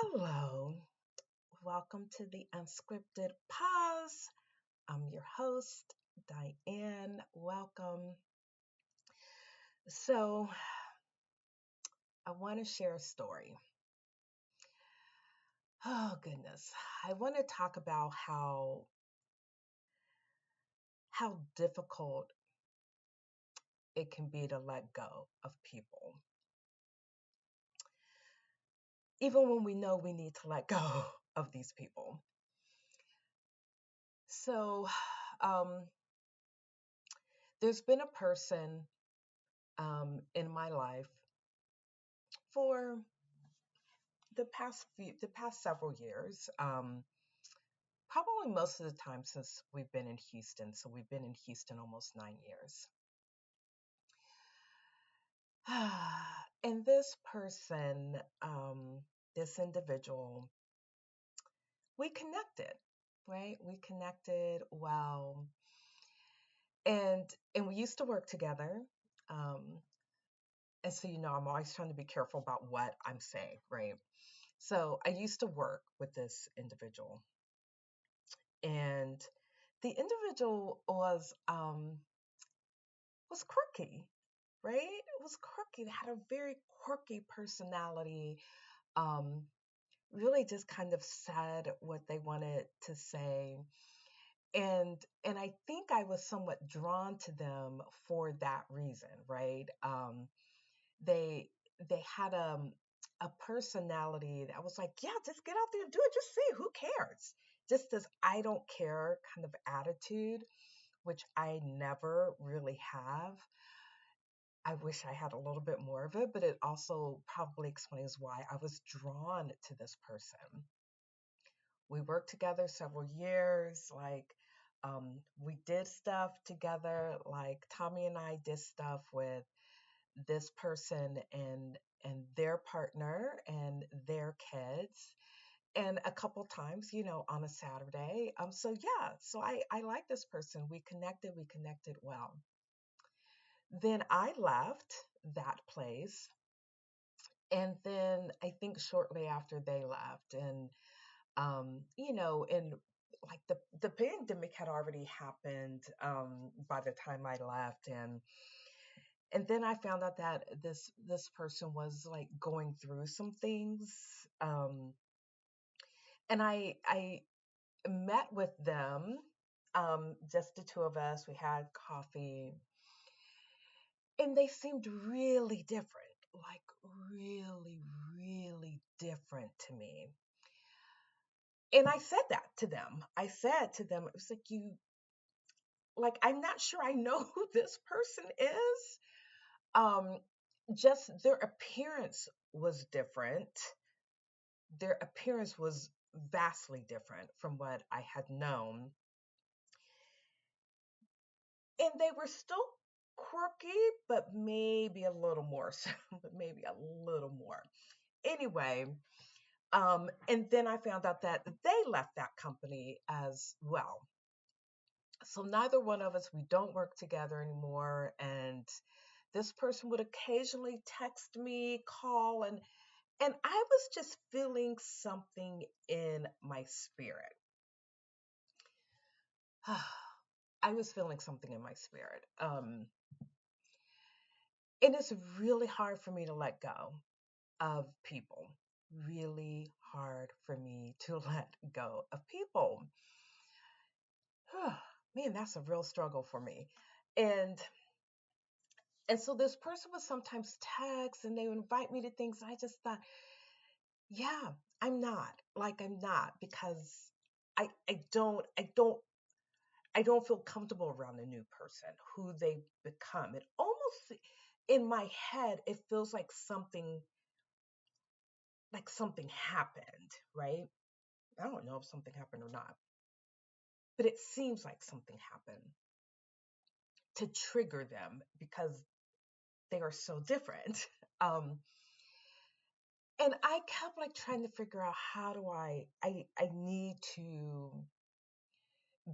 Hello, welcome to the Unscripted Pause. I'm your host, Diane. Welcome. So, I want to share a story. Oh, goodness. I want to talk about how difficult it can be to let go of people, even when we know we need to let go of these people. So, um, there's been a person in my life for the past several years, probably most of the time since we've been in Houston. So we've been in Houston almost 9 years. And this person, this individual, we connected, right? We connected well, and we used to work together. Um, and so I'm always trying to be careful about what I'm saying, right? So I used to work with this individual, and the individual was quirky, right? It was quirky. They had a very quirky personality. Um, really just kind of said what they wanted to say. And I think I was somewhat drawn to them for that reason, right? They they had a personality that was like, yeah, just get out there and do it. Just see, who cares? Just this I don't care kind of attitude, which I never really have. I wish I had a little bit more of it, but it also probably explains why I was drawn to this person. We worked together several years. We did stuff together. Like, Tommy and I did stuff with this person and their partner and their kids. And a couple times, on a Saturday. So I like this person. We connected well. Then I left that place. And then I think shortly after they left, and like the pandemic had already happened by the time I left, and then I found out that this person was like going through some things, um, and I met with them, just the two of us. We had coffee, and they seemed really different, like really, really different to me. And I said that to them. I said to them, it was like, I'm not sure I know who this person is. Um, just their appearance was different. Their appearance was vastly different from what I had known. And they were still quirky, but maybe a little more so, but maybe a little more. Anyway, and then I found out that they left that company as well. So neither one of us, we don't work together anymore. And this person would occasionally text me, call, and I was just feeling something in my spirit. I was feeling something in my spirit. And it's really hard for me to let go of people. Really hard for me to let go of people. Man, that's a real struggle for me. And and so this person would sometimes text and they would invite me to things. And I just thought, yeah, I'm not because I don't feel comfortable around a new person, who they become. It almost in my head, it feels like something happened, right? I don't know if something happened or not, but it seems like something happened to trigger them because they are so different. Um, and I kept like trying to figure out how do I need to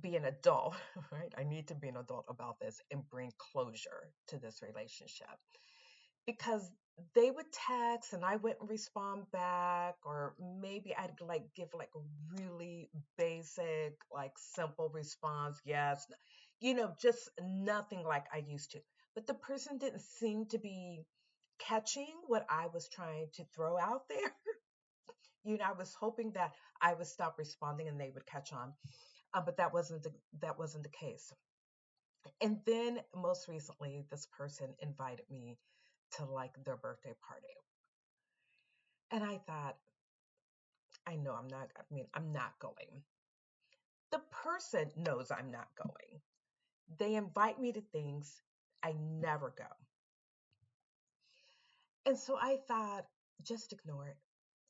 be an adult, right? I need to be an adult about this and bring closure to this relationship because they would text and I wouldn't respond back, or maybe I'd like give like a really basic, like simple response, yes, just nothing like I used to. But the person didn't seem to be catching what I was trying to throw out there. I was hoping that I would stop responding and they would catch on, but that wasn't the case. And then most recently, this person invited me to like their birthday party. And I thought, I know I'm not going. The person knows I'm not going. They invite me to things, I never go. And so I thought, just ignore it.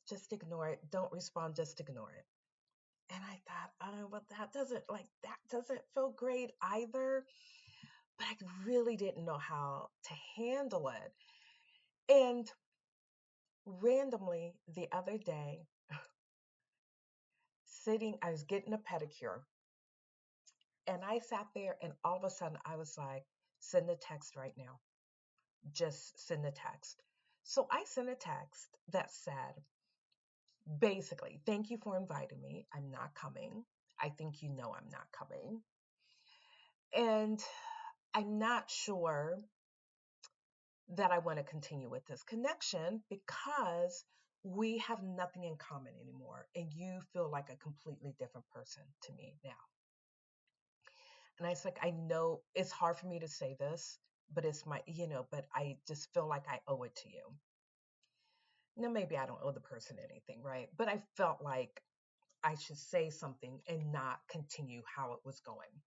Just ignore it. Don't respond, just ignore it. And I thought, well, that doesn't feel great either. But I really didn't know how to handle it. And randomly the other day, I was getting a pedicure, and I sat there, and all of a sudden I was like, send a text right now. Just send a text. So I sent a text that said, basically, thank you for inviting me. I'm not coming. I think you know I'm not coming. And I'm not sure that I want to continue with this connection because we have nothing in common anymore. And you feel like a completely different person to me now. And I was like, I know it's hard for me to say this, but but I just feel like I owe it to you. Now, maybe I don't owe the person anything, right? But I felt like I should say something and not continue how it was going.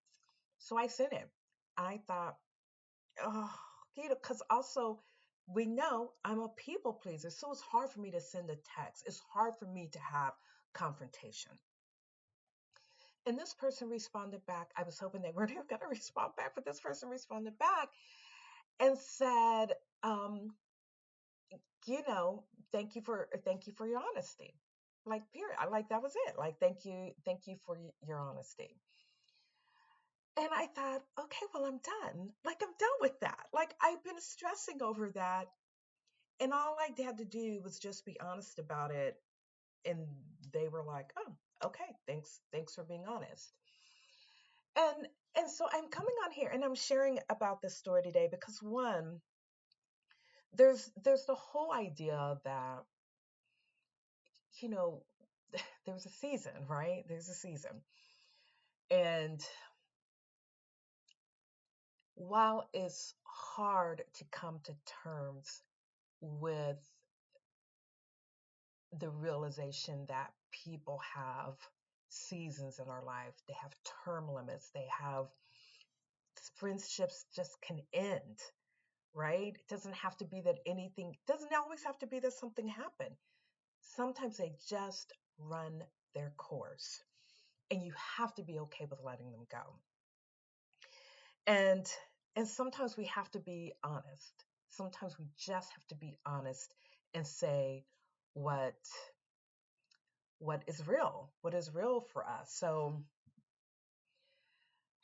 So I sent it. I thought, oh, because also we know I'm a people pleaser. So it's hard for me to send a text. It's hard for me to have confrontation. And this person responded back. I was hoping they weren't going to respond back, but this person responded back and said, um, you know, thank you for your honesty. Like, period. I like that was it. Like, thank you for your honesty. And I thought, okay, well, I'm done. Like, I'm done with that. Like, I've been stressing over that. And all I had to do was just be honest about it. And they were like, oh, okay, thanks for being honest. And and so I'm coming on here and I'm sharing about this story today because one, there's the whole idea that, you know, there's a season, right? There's a season. And while it's hard to come to terms with the realization that people have seasons in our life, they have term limits, they have friendships just can end, right? It doesn't have to be that anything, doesn't always have to be that something happened. Sometimes they just run their course, and you have to be okay with letting them go. And and sometimes we have to be honest. Sometimes we just have to be honest and say what what is real for us. So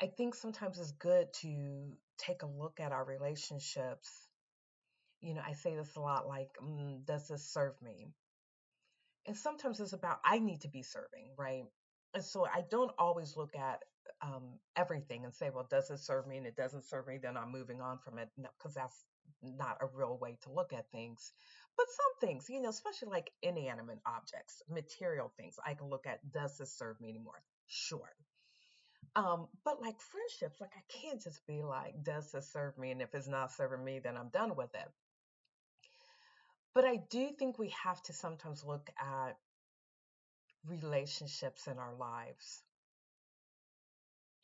I think sometimes it's good to take a look at our relationships. I say this a lot, like, does this serve me? And sometimes it's about I need to be serving, right? And so I don't always look at everything and say, well, does it serve me? And it doesn't serve me, then I'm moving on from it, because that's not a real way to look at things. But some things, especially like inanimate objects, material things, I can look at, does this serve me anymore? Sure. But like friendships, like I can't just be like, does this serve me? And if it's not serving me, then I'm done with it. But I do think we have to sometimes look at relationships in our lives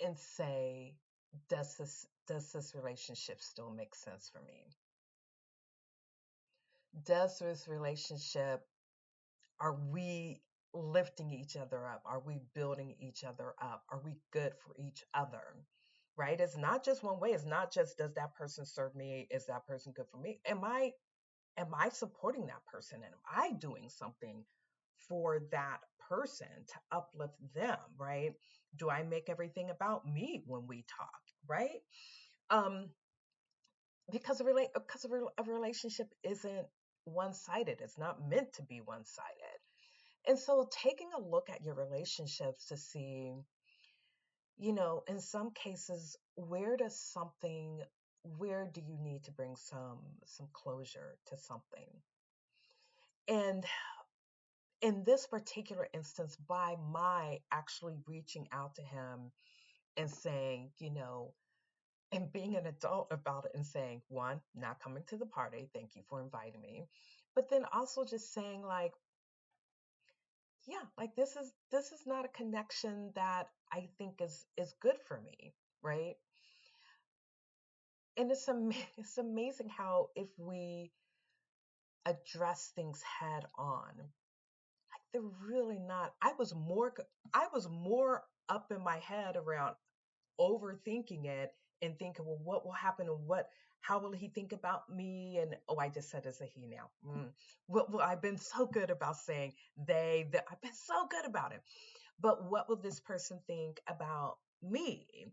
and say, does this relationship still make sense for me? Does this relationship, are we lifting each other up? Are we building each other up? Are we good for each other? Right? It's not just one way. It's not just, does that person serve me? Is that person good for me? Am I supporting that person? And am I doing something for that person to uplift them, right? Do I make everything about me when we talk, right? Um, because a relationship isn't one sided. It's not meant to be one sided. And so taking a look at your relationships to see, in some cases, where do you need to bring some closure to something? And in this particular instance, by my actually reaching out to him and saying, and being an adult about it and saying, one, not coming to the party, thank you for inviting me. But then also just saying like, yeah, like this is not a connection that I think is good for me, right? And it's amazing how if we address things head on, like they're really not. I was more up in my head around overthinking it and thinking, well, what will happen and how will he think about me? And oh, I just said as a he now. Well, I've been so good about saying I've been so good about it. But what will this person think about me?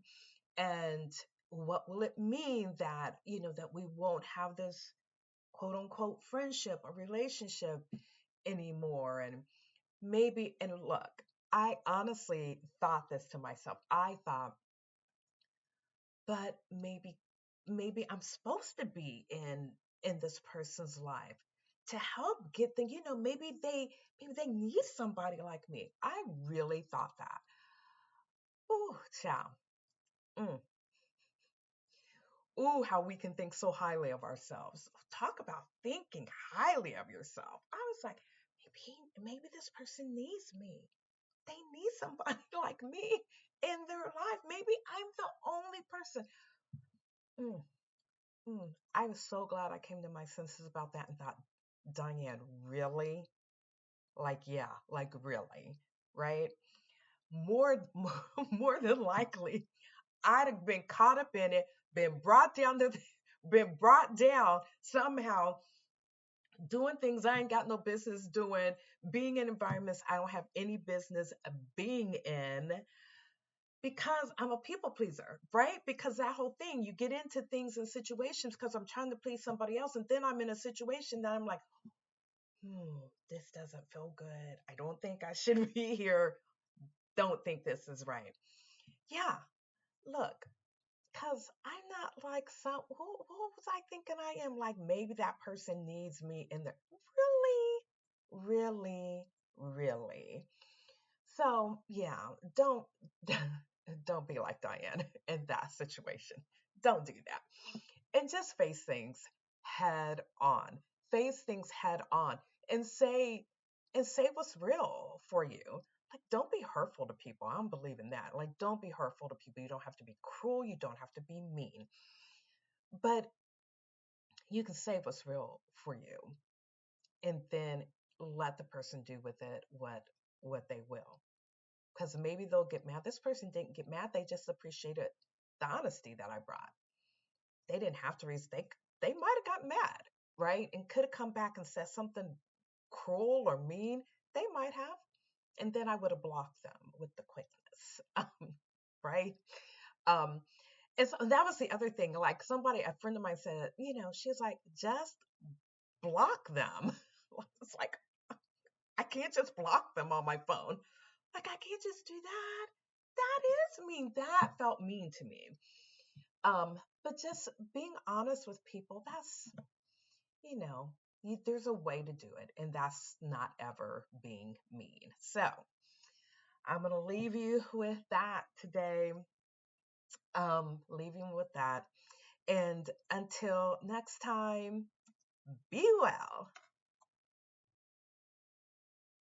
And what will it mean that, that we won't have this quote unquote friendship or relationship anymore? And maybe, and look, I honestly thought this to myself. I thought, but maybe I'm supposed to be in this person's life to help get them, maybe they need somebody like me. I really thought that. Ooh, child. Mm. Ooh, how we can think so highly of ourselves. Talk about thinking highly of yourself. I was like, maybe this person needs me. They need somebody like me in their life. Maybe I'm the only person. Mm. I was so glad I came to my senses about that and thought, Diane, really? Like, yeah, like really, right? More than likely, I'd have been caught up in it, been brought down to, been brought down somehow, doing things I ain't got no business doing, being in environments I don't have any business being in, because I'm a people pleaser, right? Because that whole thing, you get into things and situations because I'm trying to please somebody else. And then I'm in a situation that I'm like, this doesn't feel good. I don't think I should be here. Don't think this is right. Yeah, look, because I'm not like who was I thinking I am? Like maybe that person needs me in there. Really? Really? Really? So yeah, don't don't be like Diane in that situation. Don't do that. And just face things head on. Face things head on and say what's real for you. Like don't be hurtful to people. I don't believe in that. Like don't be hurtful to people. You don't have to be cruel, you don't have to be mean. But you can say what's real for you and then let the person do with it what they will, because maybe they'll get mad. This person didn't get mad. They just appreciated the honesty that I brought. They didn't have to they might have got mad, right? And could have come back and said something cruel or mean. They might have. And then I would have blocked them with the quickness. Right? Um, and so that was the other thing. Like a friend of mine said, she's like, just block them. It's like, I can't just block them on my phone. Like, I can't just do that. That is mean. That felt mean to me. But just being honest with people, that's, you know, there's a way to do it, and that's not ever being mean. So I'm going to leave you with that today. Leaving with that. And until next time, be well.